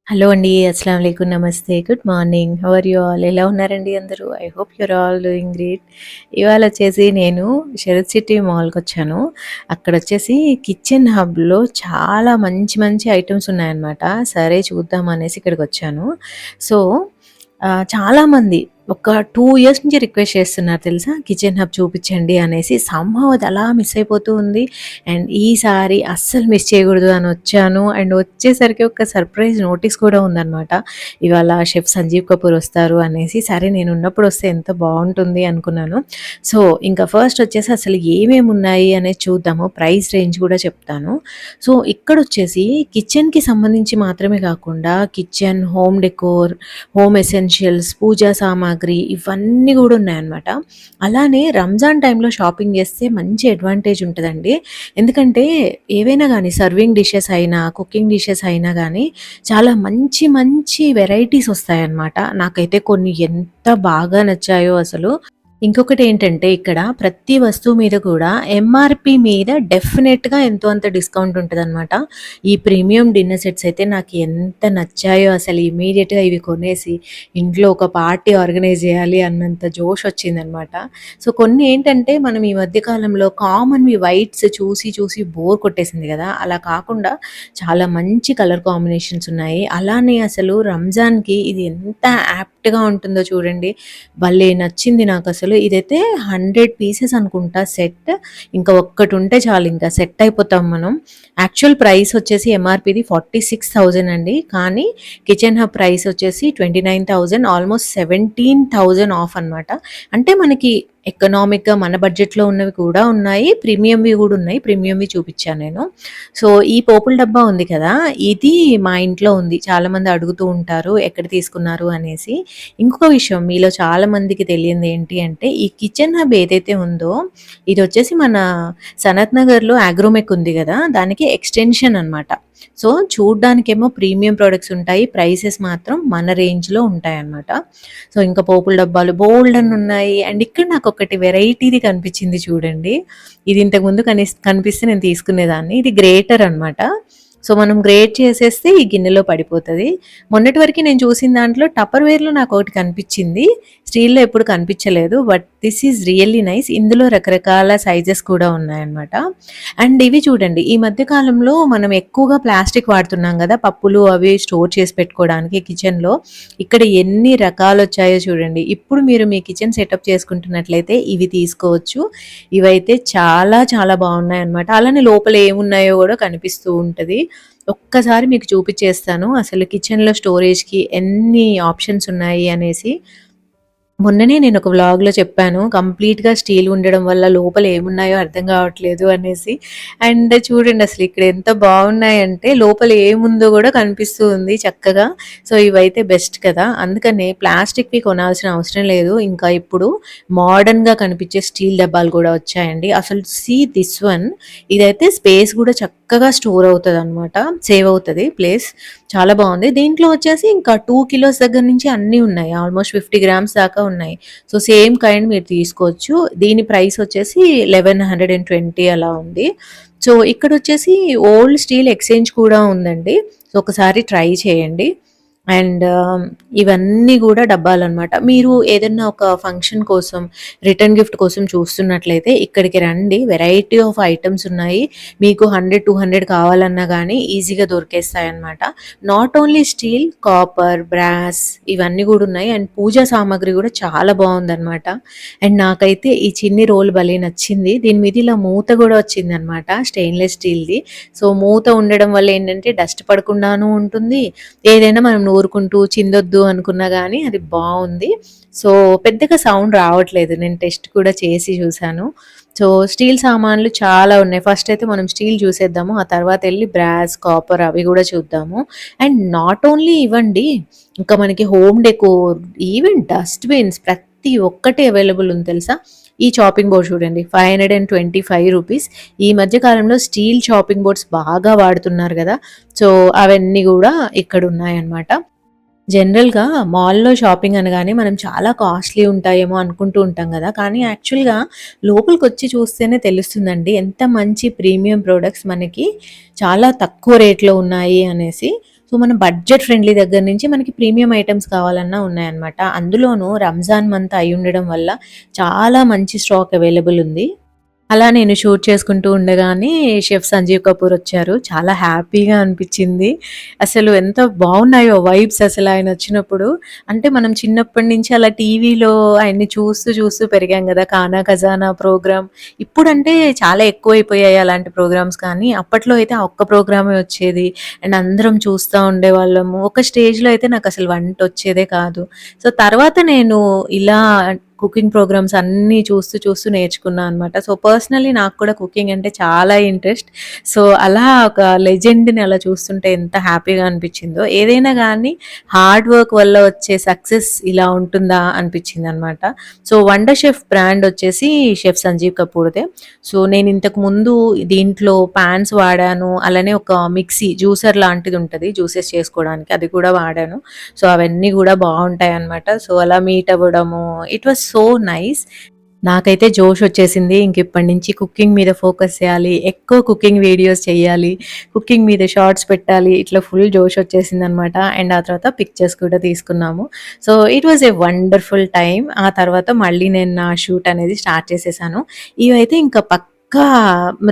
Hello అండి. అస్సలాము అలైకుం. నమస్తే. Good morning. How are you all? ఎలా ఉన్నారండి అందరూ? I hope your all doing great. ఇవాళొచ్చేసి నేను షరత్ సిటీ మాల్‌కొచ్చాను. అక్కడొచ్చేసి కిచెన్ హబ్‌లో చాలా మంచి మంచి ఐటెమ్స్ ఉన్నాయన్నమాట. సరే చూద్దామనేసి ఇక్కడికొచ్చాను. సో, చాలామంది ఒక 2 ఇయర్స్ నుంచి రిక్వెస్ట్ చేస్తున్నారు తెలుసా? కిచెన్ హబ్ చూపిచ్చండి అనేసి. సమ్‌హౌ అది అలా మిస్ అయిపోతూ ఉంది. అండ్ ఈసారి అస్సలు మిస్ చేయకూడదు అని వచ్చాను. అండ్ వచ్చేసరికి ఒక సర్ప్రైజ్ నోటీస్ కూడా ఉందనమాట. ఇవాళ షెఫ్ సంజీవ్ కపూర్ వస్తారు అనేసి. సరే నేనున్నప్పుడు వస్తే ఎంత బావుంటుంది అనుకున్నాను. సో, ఇంకా ఫస్ట్ వచ్చేసి అసలు ఏమేమి ఉన్నాయి అనేది చూద్దాము. ప్రైస్ రేంజ్ కూడా చెప్తాను. సో, ఇక్కడొచ్చేసి కిచెన్‌కి సంబంధించి మాత్రమే కాకుండా kitchen, home decor, home essentials, పూజా సామాగ్రి ఇవన్నీ గూడా ఉన్నాయన్నమాట. అలానే రంజాన్ టైంలో షాపింగ్ చేస్తే మంచి అడ్వాంటేజ్ ఉంటదండి. ఎందుకంటే ఏవైనా గానీ సర్వింగ్ డిషెస్ అయినా, కుకింగ్ డిషెస్ అయినా గానీ చాలా మంచి మంచి వెరైటీస్ వస్తాయన్నమాట. నాకైతే కొన్ని ఎంత బాగా నచ్చాయో అసలు. ఇంకొకటేంటంటే ఇక్కడ ప్రతి వస్తువు మీద కూడా ఎంఆర్‌పీ మీద డెఫినెట్‌గా ఎంతో అంత డిస్కౌంట్ ఉంటదనమాట. ఈ ప్రీమియం డిన్నర్ సెట్స్ అయితే నాకు ఎంత నచ్చాయో అసలు ఇమ్మీడియేట్‌గా ఇవి కొనేసి ఇంట్లో ఒక పార్టీ ఆర్గనైజ్ చేయాలి అన్నంత జోషొచ్చిందనమాట. సో, కొన్ని ఏంటంటే మనం ఈ మధ్య కాలంలో కామన్‌వి వైట్స్ చూసి చూసి బోర్ కొట్టేసింది గదా! అలా కాకుండా చాలా మంచి కలర్ కాంబినేషన్స్ ఉన్నాయి. అలానే అసలు రంజాన్‌కి ఇది ఎంత యాప్ట్‌గా ఉంటుందో చూడండి. భలే నచ్చింది నాకసలు. ఇదైతే 100 పీసెస్ అనుకుంటా సెట్. ఇంకా ఒక్కటుంటే చాలు ఇంకా సెట్ అయిపోతాం మనం. యాక్చువల్ ప్రైస్ వచ్చేసి ఎంఆర్‌పీది 46,000 అండి. కానీ కిచెన్ హబ్ ప్రైస్ వచ్చేసి 29,000 ఆల్మోస్ట్ 17,000 ఆఫ్ అనమాట. అంటే మనకి ఎకనామిక్‌గా మన బడ్జెట్‌లో ఉన్నవి కూడా ఉన్నాయి. ప్రీమియంవి గూడా ఉన్నాయి. ప్రీమియంవి చూపిచ్చాను నేను. సో, ఈ పోపుల డబ్బా ఉంది కదా! ఇది మా ఇంట్లో ఉంది. చాలామంది అడుగుతూ ఉంటారు ఎక్కడ తీసుకున్నారు అనేసి. ఇంకొక విషయం మీలో చాలా మందికి తెలియంది ఏంటి అంటే, ఈ కిచెన్ హబ్ ఏదైతే ఉందో, ఇదొచ్చేసి మన సనత్ నగర్‌లో అగ్రోమెక్ ఉంది గదా! దానికి ఎక్స్‌టెన్షన్ అనమాట. సో, చూడ్డానికేమో ప్రీమియం ప్రొడక్ట్స్ ఉంటాయి. ప్రైసెస్ మాత్రం మన రేంజ్‌లో ఉంటాయన్నమాట. సో, ఇంకా పోపుల డబ్బాలు బోలెడన్నున్నాయి. అండ్ ఇక్కడ నాకొకటి వెరైటీది కనిపించింది చూడండి. ఇది ఇంతకుముందు కనిపిస్తే నేను తీసుకునేదాన్ని. ఇది గ్రేటర్ అనమాట. సో, మనం గ్రేట్ చేసేస్తే ఈ గిన్నెలో పడిపోతది. మొన్నటి వరకి నేను చూసిన దాంట్లో టప్పర్‌వేర్‌లో నాకొకటి కనిపించింది. స్టీల్‌లో ఎప్పుడు కనిపించలేదు. But this is really nice. ఇందులో రకరకాల సైజెస్ కూడా ఉన్నాయన్నమాట. అండ్ ఇవి చూడండి, ఈ మధ్య కాలంలో మనం ఎక్కువగా ప్లాస్టిక్ వాడుతున్నాం గదా! పప్పులు అవి స్టోర్ చేసి పెట్టుకోవడానికి కిచెన్‌లో. ఇక్కడ ఎన్ని రకాలొచ్చాయో చూడండి. ఇప్పుడు మీరు మీ కిచెన్ సెటప్ చేసుకుంటున్నట్లయితే ఇవి తీసుకోవచ్చు. ఇవైతే చాలా చాలా బావున్నాయన్నమాట. అలానే లోపల ఏమున్నాయో గూడా కనిపిస్తూ ఉంటది. ఒక్కసారి మీకు చూపిచ్చేస్తాను. అసలు కిచెన్‌లో స్టోరేజ్‌కి ఎన్ని ఆప్షన్స్ ఉన్నాయి అనేసి. మొన్ననే నేనొక వ్లాగ్‌లో చెప్పాను. కంప్లీట్‌గా స్టీల్ ఉండడం వల్ల లోపల ఏమున్నాయో అర్థం కావట్లేదు అనేసి. అండ్ చూడండి అసలు ఇక్కడ ఎంత బావున్నాయంటే లోపల ఏముందో గూడా కనిపిస్తూ ఉంది చక్కగా. సో, ఇవైతే బెస్ట్ కదా! అందుకనే ప్లాస్టిక్‌వి కొనాల్సిన అవసరం లేదు. ఇంకా ఇప్పుడు మోడర్న్‌గా కనిపించే స్టీల్ డబ్బాలు గూడా వచ్చాయండి. అసలు సీ దిస్ వన్, ఇదైతే స్పేస్ గూడా చక్కగా స్టోర్ అవుతదనమాట. సేవ్ అవుతది ప్లేస్. చాలా బావుంది. దీంట్లో వచ్చేసి ఇంకా 2 కిలోస్ దగ్గర నుంచి అన్నీ ఉన్నాయి. ఆల్మోస్ట్ 50 గ్రామ్స్ దాకా ఉన్నాయి. సో, సేమ్ కైండ్ మీరు తీసుకోవచ్చు. దీని ప్రైస్ వచ్చేసి 1120 అలా ఉంది. సో, ఇక్కడొచ్చేసి ఓల్డ్ స్టీల్ ఎక్స్‌చేంజ్ కూడా ఉందండి. సో, ఒకసారి ట్రై చేయండి. అండ్ ఇవన్నీ గూడా డబ్బాలనమాట. మీరు ఏదన్నా ఒక ఫంక్షన్ కోసం, రిటర్న్ గిఫ్ట్ కోసం చూస్తున్నట్లయితే ఇక్కడికి రండి. వెరైటీ ఆఫ్ ఐటెమ్స్ ఉన్నాయి. మీకు 100, 200 కావాలన్నా గానీ ఈజీగా దొరికేస్తాయన్నమాట. Not only steel, copper, brass ఇవన్నీ గూడా ఉన్నాయి. అండ్ పూజా సామాగ్రి గూడా చాలా బావుందనమాట. అండ్ నాకైతే ఈ చిన్ని రోల్ భలే నచ్చింది. దీని మీద ఇలా మూత గూడా వచ్చిందనమాట. స్టెయిన్‌లెస్ స్టీల్‌ది. సో, మూత ఉండడం వల్ల ఏంటంటే డస్ట్ పడకుండాను ఉంటుంది. ఏదైనా మనం నూరుకుంటూ చిందొద్దు అనుకున్నా గానీ అది బావుంది. సో, పెద్దగా సౌండ్ రావట్లేదు. నేను టెస్ట్ కూడా చేసి చూసాను. సో, స్టీల్ సామాన్లు చాలా ఉన్నాయి. ఫస్ట్ అయితే మనం స్టీల్ చూసేద్దాము. ఆ తర్వాతెళ్లి బ్రాస్, కాపర్ అవి గూడా చూద్దాము. అండ్ నాట్ ఓన్లీ ఇవండి. ఇంకా మనకి హోమ్ డెకోర్, ఈవెన్ డస్ట్‌బిన్స్ ప్రతి ఒక్కటి అవైలబుల్ ఉంది తెలుసా? ఈ చాపింగ్ బోర్డ్ చూడండి, ₹525. ఈ మధ్య కాలంలో స్టీల్ చాపింగ్ బోర్డ్స్ బాగా వాడుతున్నారు గదా! సో, అవన్నీ గూడా ఇక్కడున్నాయన్నమాట. జనరల్‌గా మాల్‌లో షాపింగ్ అనగానే మనం చాలా కాస్ట్‌లీ ఉంటాయేమో అనుకుంటూ ఉంటాం గదా! కానీ యాక్చువల్‌గా లోపలికొచ్చి చూస్తేనే తెలుస్తుందండి. ఎంత మంచి ప్రీమియం ప్రొడక్ట్స్ మనకి చాలా తక్కువ రేట్‌లో ఉన్నాయి అనేసి. సో, సో మన బడ్జెట్ ఫ్రెండ్లీ దగ్గర నుంచి మనకి ప్రీమియం ఐటమ్స్ కావాలన్నా ఉన్నాయన్నమాట. అందులోనూ రంజాన్ మంత్ అయి ఉండడం వల్ల చాలా మంచి స్టాక్ అవైలబుల్ ఉంది. అలా నేను షూట్ చేసుకుంటూ ఉండగానే షెఫ్ సంజీవ్ కపూర్ వచ్చారు. చాలా హ్యాపీగా అనిపిచ్చింది. అసలు ఎంత బావున్నాయో వైబ్స్ అసలు ఆయనొచ్చినప్పుడు. అంటే మనం చిన్నప్పటి నుంచి అలా టీవీలో ఆయన్ని చూస్తూ చూస్తూ పెరిగాం గదా! 'ఖానా ఖజానా' ప్రోగ్రామ్. ఇప్పుడంటే చాలా ఎక్కువైపోయాయి అలాంటి ప్రోగ్రామ్స్ కానీ, అప్పట్లో అయితే ఆ ఒక్క ప్రోగ్రామే వచ్చేది. అండ్ అందరం చూస్తా ఉండేవాళ్ళము. ఒక స్టేజ్‌లో అయితే నాకసలు వంటొచ్చేదే కాదు. సో, తర్వాత నేను ఇలా కుకింగ్ ప్రోగ్రామ్స్ అన్నీ చూస్తూ, చూస్తూ నేర్చుకున్నా అనమాట. సో, పర్సనల్లీ నాకు కూడా కుకింగ్ అంటే చాలా ఇంట్రెస్ట్. సో, అలా ఒక లెజెండ్‌ని అలా చూస్తుంటే ఎంత హ్యాపీగా అనిపిచ్చిందో. ఏదైనా గానీ హార్డ్ వర్క్ వల్ల వచ్చే సక్సెస్ ఇలా ఉంటుందా అనిపిచ్చిందనమాట. సో, 'వండర్ షెఫ్' బ్రాండ్ వచ్చేసి షెఫ్ సంజీవ్ కపూర్‌దే. సో, నేను ఇంతకు ముందు దీంట్లో పాన్స్ వాడాను. అలానే ఒక మిక్సీ జ్యూసర్ లాంటిదుంటది జ్యూసెస్ చేసుకోవడానికి. అది కూడా వాడాను. సో, అవన్నీ గూడా బావుంటాయనమాట. సో, అలా మీట్ అవ్వడము ఇట్ వాస్ సో నైస్. నాకైతే జోషొచ్చేసింది. ఇంకిప్పటి నుంచి కుకింగ్ మీద ఫోకస్ చేయాలి. ఎక్కువ కుకింగ్ వీడియోస్ చెయ్యాలి. కుకింగ్ మీద షార్ట్స్ పెట్టాలి. ఇట్లా ఫుల్ జోషొచ్చేసిందనమాట. అండ్ ఆ తర్వాత పిక్చర్స్ కూడా తీసుకున్నాము. So, it was a wonderful time. ఆ తర్వాత మళ్ళీ నేను నా షూట్ అనేది స్టార్ట్ చేసేసాను. ఇవైతే ఇంకా పక్కా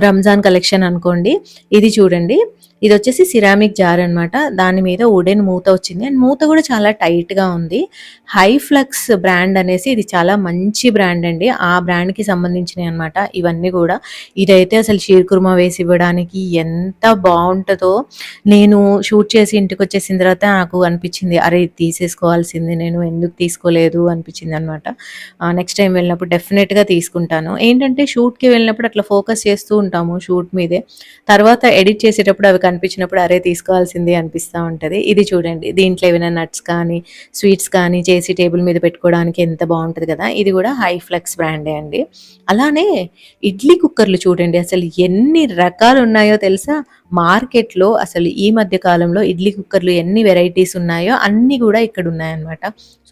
రంజాన్ కలెక్షన్ అనుకోండి. ఇది చూడండి. ఇదొచ్చేసి సిరామిక్ జార్ అనమాట. దాని మీద వుడెన్ మూత వచ్చింది. అండ్ మూత కూడా చాలా టైట్‌గా ఉంది. హైఫ్లక్స్ బ్రాండ్ అనేసి ఇది చాలా మంచి బ్రాండ్ అండి. ఆ బ్రాండ్‌కి సంబంధించినయి అనమాట ఇవన్నీ గూడా. ఇదైతే అసలు షీర్ కుర్మా వేసి ఇవ్వడానికి ఎంత బావుంటదో, నేను షూట్ చేసి ఇంటికొచ్చేసిన తర్వాత నాకు అనిపిచ్చింది. అరే! ఇది తీసేసుకోవాల్సింది నేను ఎందుకు తీసుకోలేదు అనిపిచ్చిందనమాట. నెక్స్ట్ టైమ్ వెళ్ళినప్పుడు డెఫినెట్‌గా తీసుకుంటాను. ఏంటంటే షూట్‌కి వెళ్ళినప్పుడు అట్లా ఫోకస్ చేస్తూ ఉంటాము షూట్ మీదే. తర్వాత ఎడిట్ చేసేటప్పుడు అవి కనిపించినప్పుడు అరే! తీసుకోవాల్సింది అనిపిస్తా ఉంటది. ఇది చూడండి. దీంట్లో ఏమైనా నట్స్ కానీ, స్వీట్స్ కానీ చేసి టేబుల్ మీద పెట్టుకోవడానికి ఎంత బావుంటది కదా! ఇది కూడా హైఫ్లక్స్ బ్రాండే అండి. అలానే ఇడ్లీ కుక్కర్‌లు చూడండి అసలు ఎన్ని రకాలున్నాయో తెలుసా? మార్కెట్‌లో అసలు ఈ మధ్య కాలంలో ఇడ్లీ కుక్కర్‌లు ఎన్ని వెరైటీస్ ఉన్నాయో అన్నీ గూడా ఇక్కడున్నాయన్నమాట.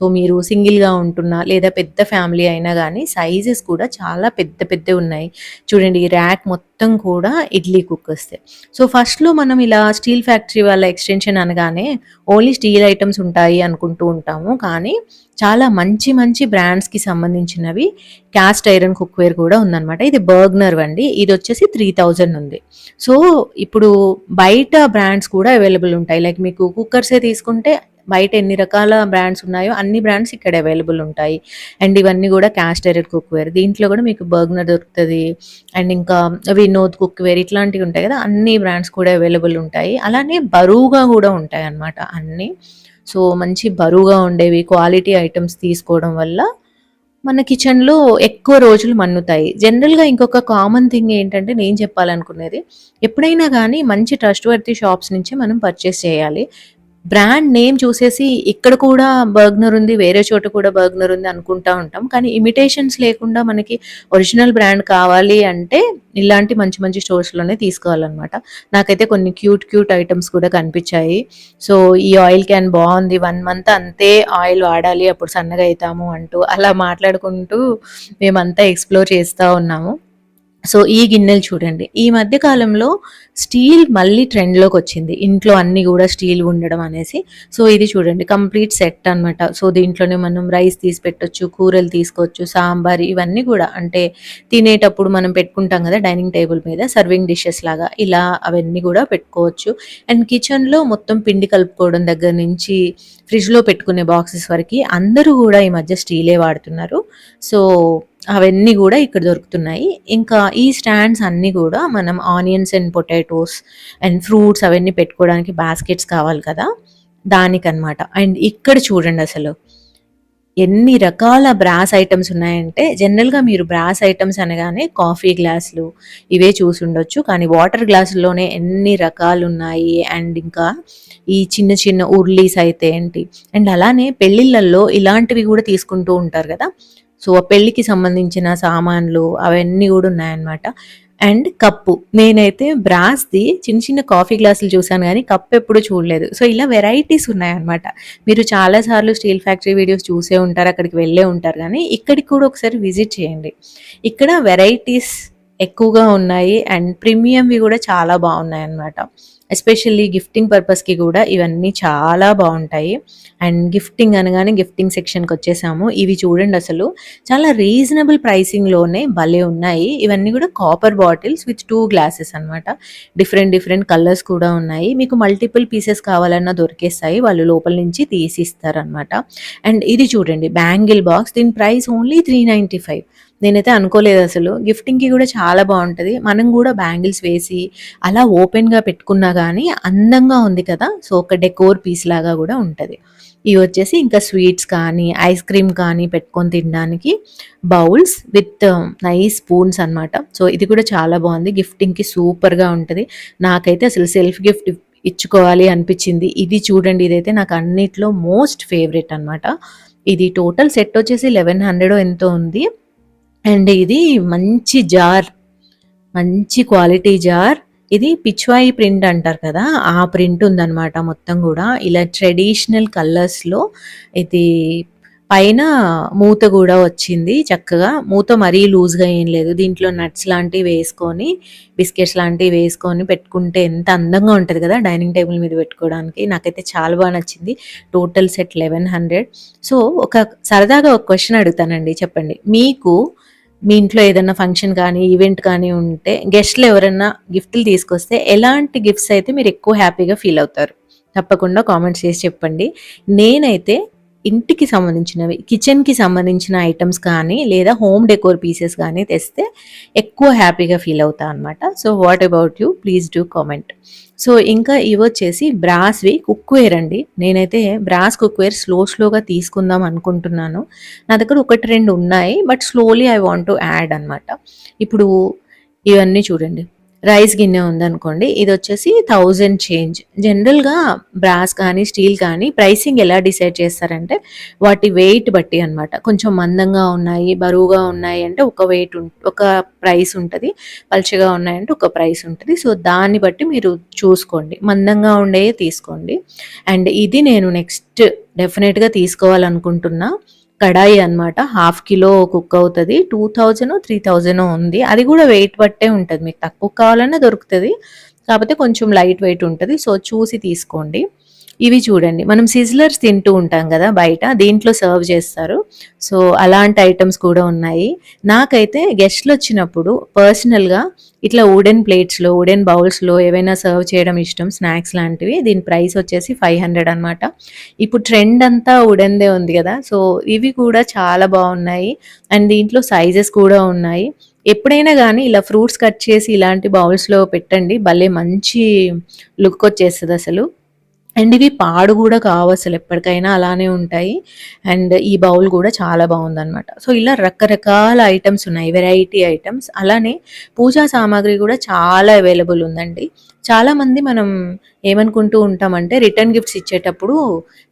సో, మీరు సింగిల్‌గా ఉంటున్నా లేదా పెద్ద ఫ్యామిలీ అయినా గానీ సైజెస్ కూడా చాలా పెద్ద పెద్దవున్నాయి. చూడండి ఈ ర్యాక్ మొత్తం కూడా ఇడ్లీ కుక్కర్సే. సో, ఫస్ట్‌లో మనం ఇలా స్టీల్ ఫ్యాక్టరీ వాళ్ళ ఎక్స్‌టెన్షన్ అనగానే ఓన్లీ స్టీల్ ఐటెమ్స్ ఉంటాయి అనుకుంటూ ఉంటాము. కానీ చాలా మంచి మంచి బ్రాండ్స్‌కి సంబంధించినవి క్యాస్ట్ ఐరన్ కుక్‌వేర్ కూడా ఉందనమాట. ఇది బర్గ్‌నర్ వండి. ఇదొచ్చేసి 3000 ఉంది. సో, ఇప్పుడు బయట బ్రాండ్స్ కూడా అవైలబుల్ ఉంటాయి. లైక్ మీకు కుక్కర్సే తీసుకుంటే బయట ఎన్ని రకాల బ్రాండ్స్ ఉన్నాయో అన్ని బ్రాండ్స్ ఇక్కడ అవైలబుల్ ఉంటాయి. అండ్ ఇవన్నీ కూడా క్యాస్ట్ ఐరన్ కుక్‌వేర్. దీంట్లో కూడా మీకు బర్గ్‌నర్ దొరుకుతది. అండ్ ఇంకా వినోద్ కుక్‌వేర్ ఇట్లాంటివి ఉంటాయి కదా! అన్ని బ్రాండ్స్ కూడా అవైలబుల్ ఉంటాయి. అలానే బరువుగా కూడా ఉంటాయన్నమాట అన్నీ. సో, మంచి బరువుగా ఉండేవి క్వాలిటీ ఐటెమ్స్ తీసుకోవడం వల్ల మన కిచెన్‌లో ఎక్కువ రోజులు మన్నుతాయి. జనరల్‌గా ఇంకొక కామన్ థింగ్ ఏంటంటే నేను చెప్పాలనుకునేది, ఎప్పుడైనా గానీ మంచి ట్రస్ట్‌వర్తీ షాప్స్ నుంచే మనం పర్చేస్ చేయాలి. బ్రాండ్ నేమ్ చూసేసి ఇక్కడ కూడా బర్గ్‌నర్ ఉంది, వేరే చోట కూడా బర్గ్‌నర్ ఉంది అనుకుంటా ఉంటాం. కానీ ఇమిటేషన్స్ లేకుండా మనకి ఒరిజినల్ బ్రాండ్ కావాలి అంటే ఇలాంటి మంచి మంచి స్టోర్స్‌లోనే తీసుకోవాలనమాట. నాకైతే కొన్ని క్యూట్ క్యూట్ ఐటెమ్స్ కూడా కనిపిచ్చాయి. సో, ఈ ఆయిల్ క్యాన్ బావుంది. 1 మంత్ అంతే ఆయిల్ వాడాలి అప్పుడు సన్నగా అయితాము అంటూ అలా మాట్లాడుకుంటూ మేమంతా ఎక్స్‌ప్లోర్ చేస్తా ఉన్నాము. సో, ఈ గిన్నెలు చూడండి. ఈ మధ్య కాలంలో స్టీల్ మళ్ళీ ట్రెండ్‌లోకొచ్చింది. ఇంట్లో అన్నీ గూడా స్టీల్ ఉండడం అనేసి. సో, ఇది చూడండి కంప్లీట్ సెట్ అనమాట. సో, దీంట్లోనే మనం రైస్ తీసి పెట్టొచ్చు, కూరలు తీసుకోవచ్చు, సాంబార్ ఇవన్నీ గూడా అంటే తినేటప్పుడు మనం పెట్టుకుంటాం గదా! డైనింగ్ టేబుల్ మీద సర్వింగ్ డిషెస్ లాగా ఇలా అవన్నీ గూడా పెట్టుకోవచ్చు. అండ్ కిచెన్‌లో మొత్తం పిండి కలుపుకోవడం దగ్గర నుంచి ఫ్రిడ్జ్‌లో పెట్టుకునే బాక్సెస్ వరకి అందరూ గూడా ఈ మధ్య స్టీలే వాడుతున్నారు. సో, అవన్నీ గూడా ఇక్కడ దొరుకుతున్నాయి. ఇంకా ఈ స్టాండ్స్ అన్నీ గూడా మనం onions and potatoes and fruits అవన్నీ పెట్టుకోవడానికి బాస్కెట్స్ కావాలి కదా! దానికనమాట. అండ్ ఇక్కడ చూడండసలు ఎన్ని రకాల బ్రాస్ ఐటెమ్స్ ఉన్నాయంటే జనరల్‌గా మీరు బ్రాస్ ఐటెమ్స్ అనగానే కాఫీ గ్లాసులు ఇవే చూసుండొచ్చు. కానీ వాటర్ గ్లాసుల్లోనే ఎన్ని రకాలున్నాయి. అండ్ ఇంకా ఈ చిన్న చిన్న ఉర్లీస్ అయితే ఏంటి అండ్ అలానే పెళ్ళిళ్ళల్లో ఇలాంటివి గూడా తీసుకుంటూ ఉంటారు గదా! సో, ఆ పెళ్ళికి సంబంధించిన సామాన్లు అవన్నీ గూడా ఉన్నాయన్నమాట. And cup. నేనైతే బ్రాస్‌ది చిన్న చిన్న కాఫీ గ్లాసులు చూసాను గానీ కప్పెప్పుడు చూడలేదు. సో, ఇలా వెరైటీస్ ఉన్నాయన్నమాట. మీరు చాలా సార్లు స్టీల్ ఫ్యాక్టరీ వీడియోస్ చూసే ఉంటారు. అక్కడికి వెళ్ళే ఉంటారు గానీ ఇక్కడికి కూడా ఒకసారి విజిట్ చేయండి. ఇక్కడ వెరైటీస్ ఎక్కువగా ఉన్నాయి. అండ్ ప్రీమియంవి గూడా చాలా బావున్నాయన్నమాట. ఎస్పెషల్లీ గిఫ్టింగ్ పర్పస్కి కూడా ఇవన్నీ చాలా బాగుంటాయి. అండ్ గిఫ్టింగ్ అనగానే గిఫ్టింగ్ సెక్షన్కి వచ్చేసాము. ఇవి చూడండి, అసలు చాలా రీజనబుల్ ప్రైసింగ్లోనే భలే ఉన్నాయి. ఇవన్నీ కూడా కాపర్ బాటిల్స్ విత్ 2 గ్లాసెస్ అనమాట. డిఫరెంట్ డిఫరెంట్ కలర్స్ కూడా ఉన్నాయి. మీకు మల్టిపుల్ పీసెస్ కావాలన్నా దొరికేస్తాయి, వాళ్ళు లోపల నుంచి తీసిస్తారనమాట. అండ్ ఇది చూడండి, బ్యాంగిల్ బాక్స్, దీని ప్రైస్ ఓన్లీ 395. నేనైతే అనుకోలేదు అసలు. గిఫ్టింగ్కి కూడా చాలా బాగుంటుంది. మనం కూడా బ్యాంగిల్స్ వేసి అలా ఓపెన్గా పెట్టుకున్నా కానీ అందంగా ఉంది కదా. సో ఒక డెకోర్ పీస్ లాగా కూడా ఉంటుంది. ఇవి వచ్చేసి ఇంకా స్వీట్స్ కానీ ఐస్ క్రీమ్ కానీ పెట్టుకొని తినడానికి బౌల్స్ విత్ నైస్ స్పూన్స్ అనమాట. సో ఇది కూడా చాలా బాగుంది, గిఫ్టింగ్కి సూపర్గా ఉంటుంది. నాకైతే అసలు సెల్ఫ్ గిఫ్ట్ ఇచ్చుకోవాలి అనిపించింది. ఇది చూడండి, ఇదైతే నాకు అన్నిట్లో మోస్ట్ ఫేవరెట్ అనమాట. ఇది టోటల్ సెట్ వచ్చేసి 1100 ఎంతో ఉంది. అండ్ ఇది మంచి జార్, మంచి క్వాలిటీ జార్. ఇది పిచ్వాయి ప్రింట్ అంటారు కదా, ఆ ప్రింట్ ఉందన్నమాట. మొత్తం కూడా ఇలా ట్రెడిషనల్ కలర్స్లో ఇది పైన మూత కూడా వచ్చింది చక్కగా. మూత మరీ లూజ్గా ఏం లేదు. దీంట్లో నట్స్ లాంటివి వేసుకొని, బిస్కెట్స్ లాంటివి వేసుకొని పెట్టుకుంటే ఎంత అందంగా ఉంటుంది కదా డైనింగ్ టేబుల్ మీద పెట్టుకోవడానికి. నాకైతే చాలా బాగా నచ్చింది. Total set 1100. సో ఒక సరదాగా ఒక క్వశ్చన్ అడుగుతానండి, చెప్పండి. మీకు మీ ఇంట్లో ఏదైనా ఫంక్షన్ కానీ ఈవెంట్ కానీ ఉంటే గెస్ట్లు ఎవరైనా గిఫ్ట్లు తీసుకొస్తే ఎలాంటి గిఫ్ట్స్ అయితే మీరు ఎక్కువ హ్యాపీగా ఫీల్ అవుతారు? తప్పకుండా కామెంట్స్ చేసి చెప్పండి. నేనైతే ఇంటికి సంబంధించినవి, కిచెన్కి సంబంధించిన ఐటమ్స్ కానీ లేదా హోమ్ డెకోర్ పీసెస్ కానీ తెస్తే ఎక్కువ హ్యాపీగా ఫీల్ అవుతా అనమాట. So what about you? Please do comment. So ఇంకా ఇవి వచ్చేసి బ్రాస్వి కుక్వేర్ అండి. నేనైతే బ్రాస్ కుక్వేర్ స్లోగా తీసుకుందాం అనుకుంటున్నాను. నా దగ్గర 1, 2 ఉన్నాయి, but slowly I want to add అనమాట. ఇప్పుడు ఇవన్నీ చూడండి, రైస్ గిన్నె ఉందనుకోండి, ఇది వచ్చేసి 1000 చేంజ్. జనరల్గా బ్రాస్ కానీ స్టీల్ కానీ ప్రైసింగ్ ఎలా డిసైడ్ చేస్తారంటే వాటి వెయిట్ బట్టి అనమాట. కొంచెం మందంగా ఉన్నాయి, బరువుగా ఉన్నాయి అంటే ఒక ప్రైస్ ఉంటుంది, పల్చగా ఉన్నాయంటే ఒక ప్రైస్ ఉంటుంది. సో దాన్ని బట్టి మీరు చూసుకోండి, మందంగా ఉండేవి తీసుకోండి. అండ్ ఇది నేను నెక్స్ట్ డెఫినెట్గా తీసుకోవాలనుకుంటున్నా కడాయి అనమాట. 1/2 కిలో కుక్ అవుతుంది. 2000 3000 ఉంది. అది కూడా వెయిట్ బట్టే ఉంటుంది, మీకు తక్కువ కావాలన్నా దొరుకుతుంది, కాకపోతే కొంచెం లైట్ వెయిట్ ఉంటుంది. సో చూసి తీసుకోండి. ఇవి చూడండి, మనం సిజ్లర్స్ తింటూ ఉంటాం కదా బయట, దీంట్లో సర్వ్ చేస్తారు. సో అలాంటి ఐటమ్స్ కూడా ఉన్నాయి. నాకైతే గెస్ట్లు వచ్చినప్పుడు పర్సనల్గా ఇట్లా వుడెన్ ప్లేట్స్లో, వుడెన్ బౌల్స్లో ఏవైనా సర్వ్ చేయడం ఇష్టం, స్నాక్స్ లాంటివి. దీని ప్రైస్ వచ్చేసి 500 అనమాట. ఇప్పుడు ట్రెండ్ అంతా వుడెన్దే ఉంది కదా, సో ఇవి కూడా చాలా బాగున్నాయి. అండ్ దీంట్లో సైజెస్ కూడా ఉన్నాయి. ఎప్పుడైనా కానీ ఇలా ఫ్రూట్స్ కట్ చేసి ఇలాంటి బౌల్స్లో పెట్టండి, భలే మంచి లుక్ వచ్చేస్తుంది అసలు. అండ్ ఇవి పాడు కూడా కావు అసలు, ఎప్పటికైనా అలానే ఉంటాయి. అండ్ ఈ బౌల్ కూడా చాలా బాగుందనమాట. సో ఇలా రకరకాల ఐటమ్స్ ఉన్నాయి, వెరైటీ ఐటమ్స్. అలానే పూజా సామాగ్రి కూడా చాలా అవైలబుల్ ఉందండి. చాలామంది మనం ఏమనుకుంటూ ఉంటామంటే రిటర్న్ గిఫ్ట్స్ ఇచ్చేటప్పుడు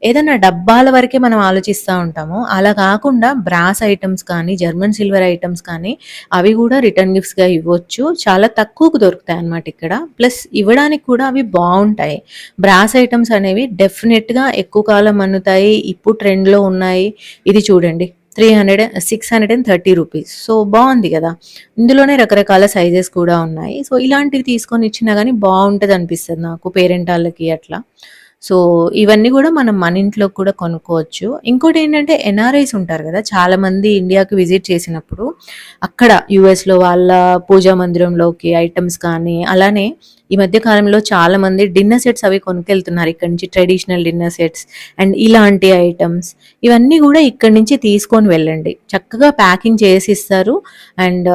ఏదైనా డబ్బాల వరకే మనం ఆలోచిస్తూ ఉంటాము. అలా కాకుండా బ్రాస్ ఐటమ్స్ కానీ జర్మన్ సిల్వర్ ఐటమ్స్ కానీ అవి కూడా రిటర్న్ గిఫ్ట్స్గా ఇవ్వచ్చు. చాలా తక్కువకు దొరుకుతాయి అన్నమాట ఇక్కడ. ప్లస్ ఇవ్వడానికి కూడా అవి బాగుంటాయి. బ్రాస్ ఐటమ్స్ అనేవి డెఫినెట్గా ఎక్కువ కాలం మన్నుతాయి, ఇప్పుడు ట్రెండ్లో ఉన్నాయి. ఇది చూడండి, 630 రూపీస్. సో బాగుంది కదా. ఇందులోనే రకరకాల సైజెస్ కూడా ఉన్నాయి. సో ఇలాంటివి తీసుకొని ఇచ్చినా కానీ బాగుంటుంది అనిపిస్తుంది నాకు, పేరెంట్ వాళ్ళకి అట్లా. సో ఇవన్నీ కూడా మనం మన ఇంట్లో కూడా కొనుక్కోవచ్చు. ఇంకోటి ఏంటంటే ఎన్ఆర్ఐస్ ఉంటారు కదా, చాలా మంది ఇండియాకి విజిట్ చేసినప్పుడు అక్కడ యుఎస్లో వాళ్ళ పూజా మందిరంలోకి ఐటమ్స్ కానీ, అలానే ఈ మధ్య కాలంలో చాలా మంది డిన్నర్ సెట్స్ అవి కొనుక్కెళ్తున్నారు ఇక్కడ నుంచి, ట్రెడిషనల్ డిన్నర్ సెట్స్ అండ్ ఇలాంటి ఐటమ్స్. ఇవన్నీ కూడా ఇక్కడ నుంచి తీసుకొని వెళ్ళండి, చక్కగా ప్యాకింగ్ చేసి ఇస్తారు. అండ్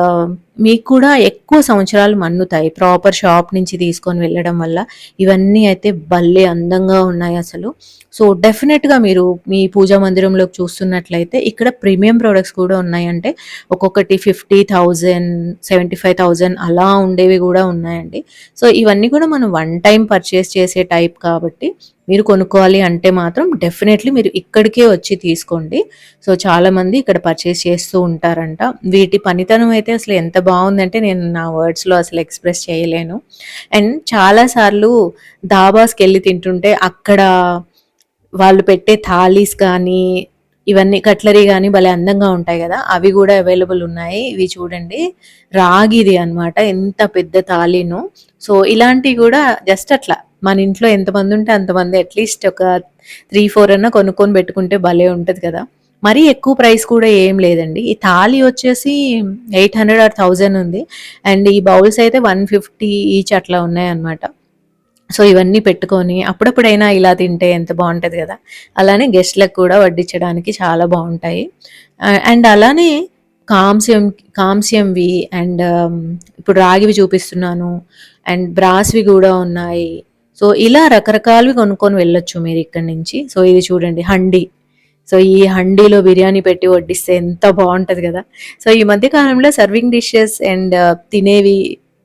మీకు కూడా ఎక్కువ సంవత్సరాలు మన్నుతాయి, ప్రాపర్ షాప్ నుంచి తీసుకొని వెళ్ళడం వల్ల. ఇవన్నీ అయితే భలే అందంగా ఉన్నాయి అసలు. సో డెఫినెట్గా మీరు మీ పూజా మందిరంలోకి చూస్తున్నట్లయితే ఇక్కడ ప్రీమియం ప్రొడక్ట్స్ కూడా ఉన్నాయి. అంటే ఒక్కొక్కటి 50,000 75,000 అలా ఉండేవి కూడా ఉన్నాయండి. సో ఇవన్నీ కూడా మనం వన్ టైం పర్చేస్ చేసే టైప్ కాబట్టి మీరు కొనుక్కోవాలి అంటే మాత్రం డెఫినెట్లీ మీరు ఇక్కడికే వచ్చి తీసుకోండి. సో చాలామంది ఇక్కడ పర్చేస్ చేస్తూ ఉంటారంట. వీటి పనితనం అయితే అసలు ఎంత బాగుందంటే నేను నా వర్డ్స్లో అసలు ఎక్స్ప్రెస్ చేయలేను. అండ్ చాలాసార్లు దాబాస్కి వెళ్ళి తింటుంటే అక్కడ వాళ్ళు పెట్టే థాలీస్ కానీ ఇవన్నీ కట్లరీ కానీ భలే అందంగా ఉంటాయి కదా, అవి కూడా అవైలబుల్ ఉన్నాయి. ఇవి చూడండి, రాగిది అనమాట, ఎంత పెద్ద థాలీను. సో ఇలాంటివి కూడా జస్ట్ అట్లా మన ఇంట్లో ఎంతమంది ఉంటే అంతమంది అట్లీస్ట్ ఒక 3-4 అన్నా కొనుక్కొని పెట్టుకుంటే భలే ఉంటది కదా! మరీ ఎక్కువ ప్రైస్ కూడా ఏం లేదండి. ఈ థాలీ వచ్చేసి 800 ఆర్ 1000 ఉంది. అండ్ ఈ బౌల్స్ అయితే 150 ఈచ్ అట్లా ఉన్నాయన్నమాట. సో, ఇవన్నీ పెట్టుకొని అప్పుడప్పుడైనా ఇలా తింటే ఎంత బావుంటది గదా! అలానే గెస్ట్‌లకు కూడా వడ్డించడానికి చాలా బావుంటాయి. అండ్ అలానే కాంస్యం కాంస్యంవి అండ్ ఇప్పుడు రాగివి చూపిస్తున్నాను. అండ్ బ్రాస్‌వి గూడా ఉన్నాయి. సో, ఇలా రకరకాలవి కొనుక్కొని వెళ్ళొచ్చు మీరిక్కడి నుంచి. సో, ఇది చూడండి హండీ. సో, ఈ హండీలో బిర్యానీ పెట్టి వడ్డిస్తే ఎంత బావుంటది గదా! సో, ఈ మధ్య కాలంలో సర్వింగ్ డిషెస్ అండ్ తినేవి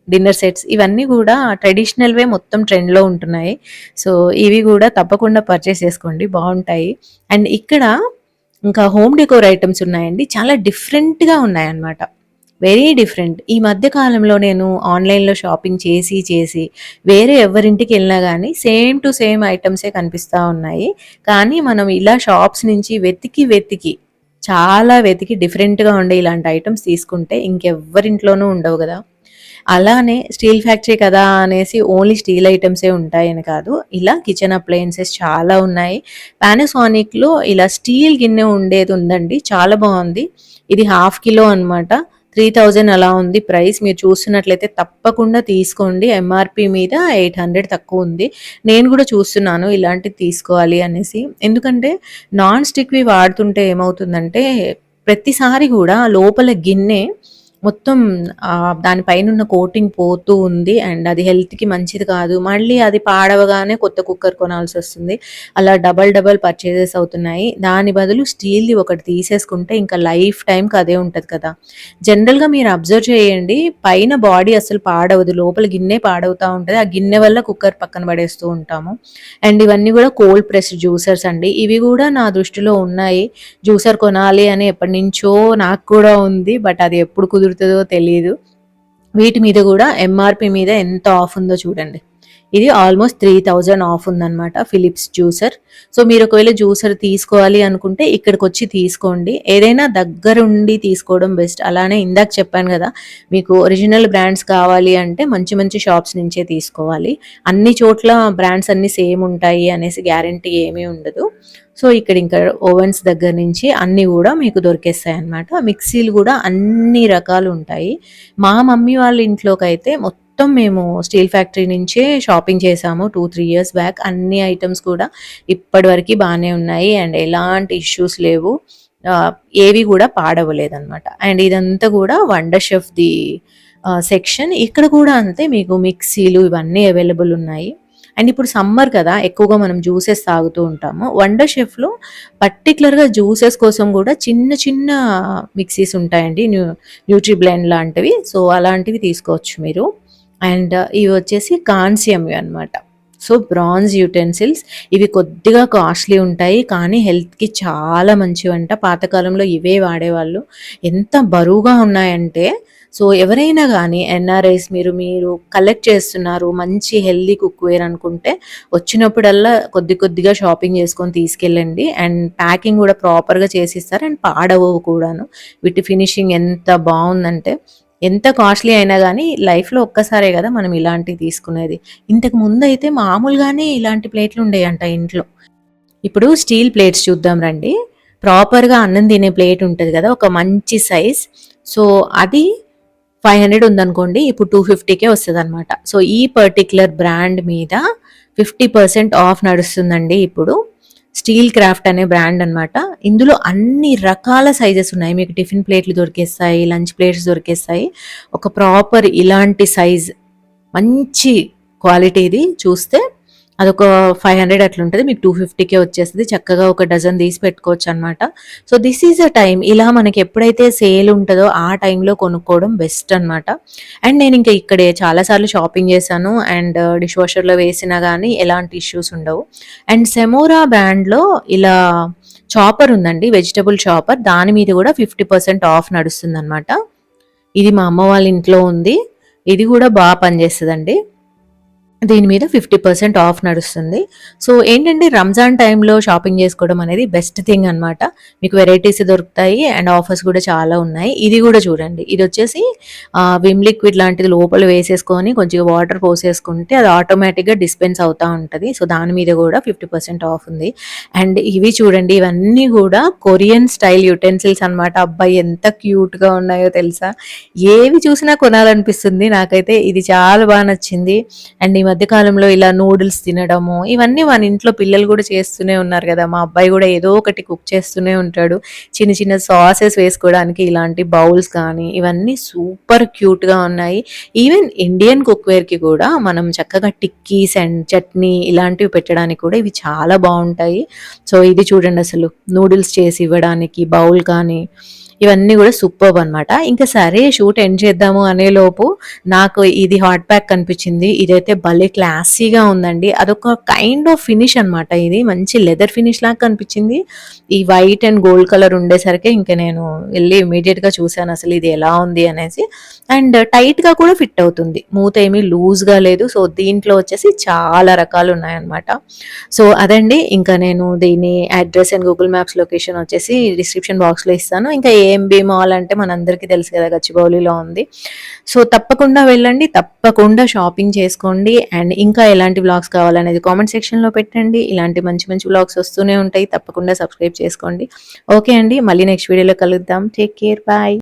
డిన్నర్ సెట్స్ ఇవన్నీ గూడా ట్రెడిషనల్‌వే మొత్తం ట్రెండ్‌లో ఉంటున్నాయి. సో, ఇవి గూడా తప్పకుండా పర్చేస్ చేసుకోండి బావుంటాయి. అండ్ ఇక్కడ ఇంకా హోమ్ డెకోర్ ఐటెమ్స్ ఉన్నాయండి. చాలా డిఫరెంట్‌గా ఉన్నాయన్నమాట. Very different. ఈ మధ్య కాలంలో నేను ఆన్‌లైన్‌లో షాపింగ్ చేసి వేరే ఎవరింటికెళ్ళినా గానీ సేమ్ టు సేమ్ ఐటెమ్సే కనిపిస్తా ఉన్నాయి. కానీ మనం ఇలా షాప్స్ నుంచి వెతికి చాలా వెతికి డిఫరెంట్‌గా ఉండే ఇలాంటి ఐటెమ్స్ తీసుకుంటే ఇంకెవ్వరింట్లోనూ ఉండవు గదా! అలానే స్టీల్ ఫ్యాక్టరీ కదా అనేసి ఓన్లీ స్టీల్ ఐటెమ్సే ఉంటాయని కాదు. ఇలా కిచెన్ అప్లయెన్సెస్ చాలా ఉన్నాయి. పానాసోనిక్‌లో ఇలా స్టీల్ గిన్నె ఉండేది ఉందండి. చాలా బావుంది. ఇది హాఫ్ కిలో అనమాట. 3000 అలా ఉంది ప్రైస్. మీరు చూస్తున్నట్లయితే తప్పకుండా తీసుకోండి. ఎంఆర్‌పీ మీద 800 తక్కువుంది. నేను గూడా చూస్తున్నాను ఇలాంటిది తీసుకోవాలి అనేసి. ఎందుకంటే నాన్ స్టిక్‌వి వాడుతుంటే ఏమవుతుందంటే ప్రతిసారి గూడా లోపల గిన్నె మొత్తం దాని పైనున్న కోటింగ్ పోతూ ఉంది. అండ్ అది హెల్త్‌కి మంచిది కాదు. మళ్ళీ అది పాడవగానే కొత్త కుక్కర్ కొనాల్సొస్తుంది. అలా డబుల్ పర్చేజెస్ అవుతున్నాయి. దాని బదులు స్టీల్‌ది ఒకటి తీసేసుకుంటే ఇంకా లైఫ్ టైమ్‌కి అదే ఉంటది కదా! జనరల్‌గా మీరు అబ్జర్వ్ చేయండి. పైన బాడీ అస్సలు పాడవదు. లోపల గిన్నె పాడవుతా ఉంటది. ఆ గిన్నె వల్ల కుక్కర్ పక్కన పడేస్తూ ఉంటాము. అండ్ ఇవన్నీ గూడా కోల్డ్ ప్రెస్డ్ జ్యూసర్స్ అండి. ఇవి గూడా నా దృష్టిలో ఉన్నాయి. జ్యూసర్ కొనాలి అని ఎప్పటినుంచో నాకు కూడా ఉంది. బట్ అది ఎప్పుడు కుదురుతదో తెలీదు. వీటి మీద గూడా ఎంఆర్‌పీ మీద ఎంత ఆఫ్ ఉందో చూడండి. ఇది ఆల్మోస్ట్ 3000 ఆఫ్ ఉందన్నమాట. Philips juicer. సో, మీరు ఒకవేళ జ్యూసర్ తీసుకోవాలి అనుకుంటే ఇక్కడికొచ్చి తీసుకోండి. ఏదైనా దగ్గరుండి తీసుకోవడం బెస్ట్. అలానే ఇందాక చెప్పాను గదా! మీకు ఒరిజినల్ బ్రాండ్స్ కావాలి అంటే మంచి మంచి షాప్స్ నుంచే తీసుకోవాలి. అన్ని చోట్ల బ్రాండ్స్ అన్నీ సేమ్ ఉంటాయి అనేసి గ్యారంటీ ఏమీ ఉండదు. సో, ఇక్కడ ఇంకా ఓవెన్స్ దగ్గర నుంచి అన్నీ గూడా మీకు దొరికేస్తాయన్నమాట. మిక్సీలు గూడా అన్ని రకాలుంటాయి. మా మమ్మీ వాళ్ళ ఇంట్లోకైతే మొత్తం మేము స్టీల్ ఫ్యాక్టరీ నుంచే షాపింగ్ చేశాము 2, 3 ఇయర్స్ బ్యాక్. అన్ని ఐటెమ్స్ కూడా ఇప్పటివరకి బానే ఉన్నాయి. అండ్ ఎలాంటి ఇష్యూస్ లేవు. ఆహ్, ఏవి గూడా పాడవ్వలేదన్నమాట. అండ్ ఇదంతా గూడా వండర్ షెఫ్‌ది సెక్షన్. ఇక్కడ కూడా అంతే మీకు మిక్సీలు ఇవన్నీ అవైలబుల్ ఉన్నాయి. అండ్ ఇప్పుడు సమ్మర్ కదా! ఎక్కువగా మనం జ్యూసెస్ తాగుతూ ఉంటాము. వండర్ షెఫ్‌లో పర్టిక్యులర్‌గా జ్యూసెస్ కోసం గూడా చిన్న చిన్న మిక్సీస్ ఉంటాయండి. న్యూట్రీ బ్లెండ్ లాంటివి. సో, అలాంటివి తీసుకోవచ్చు మీరు. అండ్ ఇవి వచ్చేసి కాన్సియంవి అన్నమాట. సో, బ్రాంజ్ యుటెన్సిల్స్ ఇవి కొద్దిగా కాస్ట్‌లీ ఉంటాయి. కానీ హెల్త్‌కి చాలా మంచివంట. పాతకాలంలో ఇవే వాడేవాళ్ళు. ఎంత బరువుగా ఉన్నాయంటే సో, ఎవరైనా గానీ ఎన్ఆర్ఐస్ మీరు కలెక్ట్ చేస్తున్నారు, మంచి హెల్తీ కుక్‌వేర్ అనుకుంటే వచ్చినప్పుడల్లా కొద్దిగా షాపింగ్ చేసుకొని తీసుకెళ్ళండి. అండ్ ప్యాకింగ్ గూడా ప్రాపర్‌గా చేసిస్తారు. అండ్ పాడవవు కూడాను. వీటి ఫినిషింగ్ ఎంత బావుందంటే ఎంత కాస్ట్‌లీ అయినా గానీ లైఫ్‌లో ఒక్కసారే గదా మనం ఇలాంటివి తీసుకునేది. ఇంతకు ముందయితే మామూలుగానే ఇలాంటి ప్లేట్లుండేయంట ఇంట్లో. ఇప్పుడు స్టీల్ ప్లేట్స్ చూద్దాం రండి. ప్రాపర్‌గా అన్నం తినే ప్లేట్ ఉంటది గదా! ఒక మంచి సైజ్. సో, అది 500 ఉందనుకోండి. ఇప్పుడు 250కే వస్తదనమాట. సో, ఈ పర్టిక్యులర్ బ్రాండ్ మీద 50% ఆఫ్ నడుస్తుందండి ఇప్పుడు. స్టీల్ క్రాఫ్ట్ అనే బ్రాండ్ అనమాట. ఇందులో అన్ని రకాల సైజెస్ ఉన్నాయి. మీకు టిఫిన్ ప్లేట్లు దొరికేస్తాయి, లంచ్ ప్లేట్స్ దొరికేస్తాయి. ఒక ప్రాపర్ ఇలాంటి సైజ్ మంచి క్వాలిటీది చూస్తే అదొక 500 అట్లుంటది. మీకు 250కే వచ్చేస్తది. చక్కగా ఒక డజన్ తీసి పెట్టుకోవచ్చనమాట. So, this is a time ఇలా మనకి ఎప్పుడైతే సేల్ ఉంటదో ఆ టైంలో కొనుక్కోవడం బెస్ట్ అనమాట. అండ్ నేనింక ఇక్కడే చాలా సార్లు షాపింగ్ చేశాను. అండ్ డిష్ వాషర్‌లో వేసినా గానీ ఎలాంటి ఇష్యూస్ ఉండవు. అండ్ సెమోరా బ్రాండ్‌లో ఇలా చాపర్ ఉందండి. Vegetable chopper. దాని మీద గూడా 50% ఆఫ్ నడుస్తుందనమాట. ఇది మా అమ్మ వాళ్ళ ఇంట్లో ఉంది. ఇది గూడా బా పనిచేస్తదండి. దీని మీద 50% ఆఫ్ నడుస్తుంది. సో, ఏంటంటే రంజాన్ టైంలో షాపింగ్ చేసుకోవడం అనేది బెస్ట్ థింగ్ అనమాట. మీకు వెరైటీస్ దొరుకుతాయి అండ్ ఆఫర్స్ కూడా చాలా ఉన్నాయి. ఇది గూడా చూడండి. ఇదొచ్చేసి విమ్ లిక్విడ్ లాంటిది లోపల వేసేసుకొని కొంచెం వాటర్ పోసేసుకుంటే అది ఆటోమేటిక్‌గా డిస్పెన్స్ అవుతా ఉంటది. సో, దాని మీద గూడా 50% ఆఫ్ ఉంది. అండ్ ఇవి చూడండి, ఇవన్నీ గూడా కొరియన్ స్టైల్ యుటెన్సిల్స్ అనమాట. అబ్బా! ఎంత క్యూట్‌గా ఉన్నాయో తెలుసా? ఏవి చూసినా కొనాలనిపిస్తుంది. నాకైతే ఇది చాలా నచ్చింది. అండ్ ఈ మధ్య కాలంలో ఇలా నూడిల్స్ తినడము, ఇవన్నీ మన ఇంట్లో పిల్లలు కూడా చేస్తూనే ఉన్నారు కదా! మా అబ్బాయి కూడా ఏదో ఒకటి కుక్ చేస్తూనే ఉంటాడు. చిన్న చిన్న సాసెస్ వేసుకోవడానికి ఇలాంటి బౌల్స్ కానీ, ఇవన్నీ సూపర్ క్యూట్‌గా ఉన్నాయి. ఈవెన్ ఇండియన్ కుక్‌వేర్‌కి కూడా మనం చక్కగా టిక్కీస్ అండ్ చట్నీ ఇలాంటివి పెట్టడానికి కూడా ఇవి చాలా బావుంటాయి. సో, ఇది చూడండి అసలు నూడిల్స్ చేసి ఇవ్వడానికి బౌల్ కానీ, ఇవన్నీ కూడా సూపర్బ్ అనమాట. ఇంకా సరే షూట్ ఎండ్ చేద్దాము అనేలోపు నాకు ఇది హాట్ ప్యాక్ కనిపించింది. ఇదైతే భలే క్లాసీగా ఉందండి. అదొక కైండ్ ఆఫ్ ఫినిష్ అనమాట ఇది. మంచి లెదర్ ఫినిష్ లాగా కనిపించింది. ఈ వైట్ అండ్ గోల్డ్ కలర్ ఉండేసరికి ఇంక నేను వెళ్లి ఇమ్మీడియేట్‌గా చూసాను అసలు ఇది ఎలా ఉంది అనేసి. అండ్ టైట్‌గా కూడా ఫిట్ అవుతుంది. మూత ఏమీ లూజ్‌గా లేదు. సో, దీంట్లో వచ్చేసి చాలా రకాలు ఉన్నాయన్నమాట. సో, అదండి. ఇంకా నేను దీని address and Google maps location వచ్చేసి డిస్క్రిప్షన్ బాక్స్‌లో ఇస్తాను. ఇంకా ఏఎంబీ మాల్ అంటే మనందరికీ తెలుసు కదా! గచ్చిబౌలిలో ఉంది. సో, తప్పకుండా వెళ్ళండి. తప్పకుండా షాపింగ్ చేసుకోండి. అండ్ ఇంకా ఎలాంటి వ్లాగ్స్ కావాలనేది కామెంట్ సెక్షన్‌లో పెట్టండి. ఇలాంటి మంచి మంచి వ్లాగ్స్ వస్తూనే ఉంటాయి. తప్పకుండా సబ్స్క్రైబ్ చేసుకోండి. ఓకే అండి. మళ్ళీ నెక్స్ట్ వీడియోలో కలుద్దాం. Take care. బాయ్.